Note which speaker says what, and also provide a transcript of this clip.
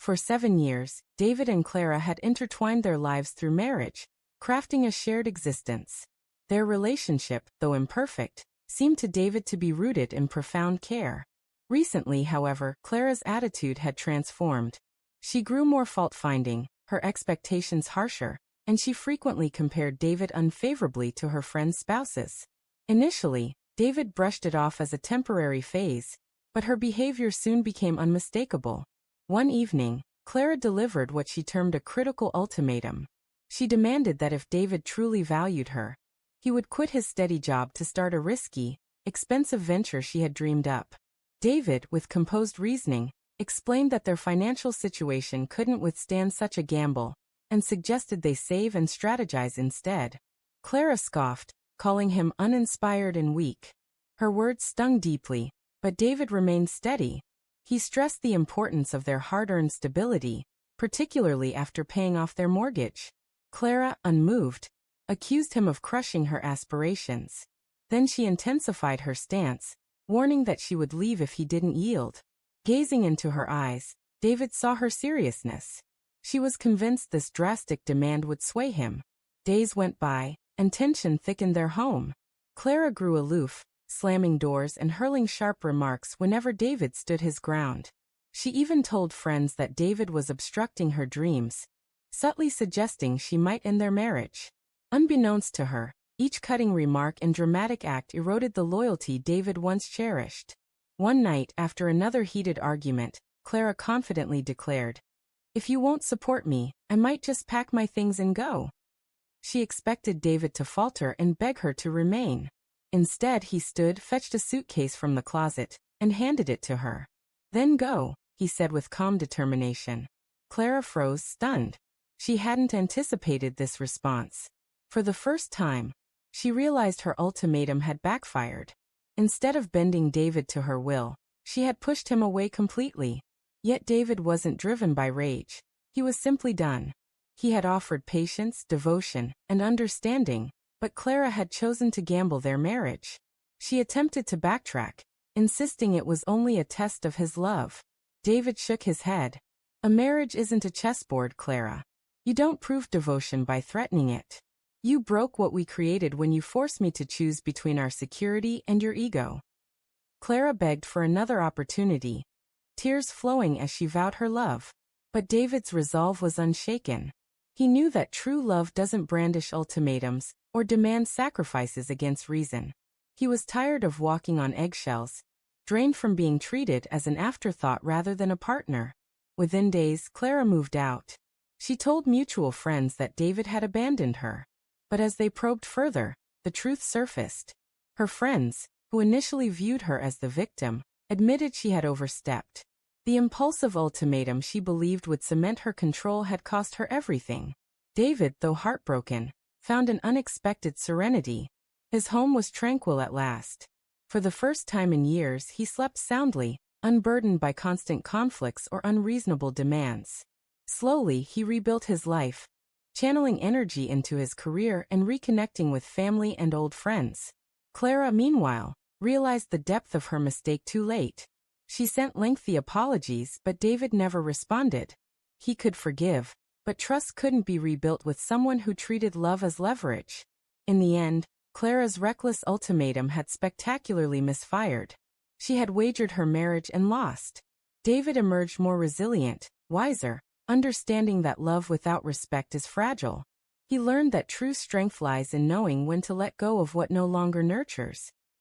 Speaker 1: For 7 years, David and Clara had intertwined their lives through marriage, crafting a shared existence. Their relationship, though imperfect, seemed to David to be rooted in profound care. Recently, however, Clara's attitude had transformed. She grew more fault-finding, her expectations harsher, and she frequently compared David unfavorably to her friends' spouses. Initially, David brushed it off as a temporary phase, but her behavior soon became unmistakable. One evening, Clara delivered what she termed a critical ultimatum. She demanded that if David truly valued her, he would quit his steady job to start a risky, expensive venture she had dreamed up. David, with composed reasoning, explained that their financial situation couldn't withstand such a gamble, and suggested they save and strategize instead. Clara scoffed, calling him uninspired and weak. Her words stung deeply, but David remained steady. He stressed the importance of their hard-earned stability, particularly after paying off their mortgage. Clara, unmoved, accused him of crushing her aspirations. Then she intensified her stance, warning that she would leave if he didn't yield. Gazing into her eyes, David saw her seriousness. She was convinced this drastic demand would sway him. Days went by, and tension thickened their home. Clara grew aloof, slamming doors and hurling sharp remarks whenever David stood his ground. She even told friends that David was obstructing her dreams, subtly suggesting she might end their marriage. Unbeknownst to her, each cutting remark and dramatic act eroded the loyalty David once cherished. One night, after another heated argument, Clara confidently declared, "If you won't support me, I might just pack my things and go." She expected David to falter and beg her to remain. Instead, he stood, fetched a suitcase from the closet, and handed it to her. "Then go," he said with calm determination. Clara froze, stunned. She hadn't anticipated this response. For the first time, she realized her ultimatum had backfired. Instead of bending David to her will, she had pushed him away completely. Yet David wasn't driven by rage. He was simply done. He had offered patience, devotion, and understanding, but Clara had chosen to gamble their marriage. She attempted to backtrack, insisting it was only a test of his love. David shook his head. "A marriage isn't a chessboard, Clara. You don't prove devotion by threatening it. You broke what we created when you forced me to choose between our security and your ego." Clara begged for another opportunity, tears flowing as she vowed her love. But David's resolve was unshaken. He knew that true love doesn't brandish ultimatums or demand sacrifices against reason. He was tired of walking on eggshells, drained from being treated as an afterthought rather than a partner. Within days, Clara moved out. She told mutual friends that David had abandoned her. But as they probed further, the truth surfaced. Her friends, who initially viewed her as the victim, admitted she had overstepped. The impulsive ultimatum she believed would cement her control had cost her everything. David, though heartbroken, found an unexpected serenity. His home was tranquil at last. For the first time in years, he slept soundly, unburdened by constant conflicts or unreasonable demands. Slowly, he rebuilt his life, channeling energy into his career and reconnecting with family and old friends. Clara, meanwhile, realized the depth of her mistake too late. She sent lengthy apologies, but David never responded. He could forgive, but trust couldn't be rebuilt with someone who treated love as leverage. In the end, Clara's reckless ultimatum had spectacularly misfired. She had wagered her marriage and lost. David emerged more resilient, wiser, understanding that love without respect is fragile. He learned that true strength lies in knowing when to let go of what no longer nurtures.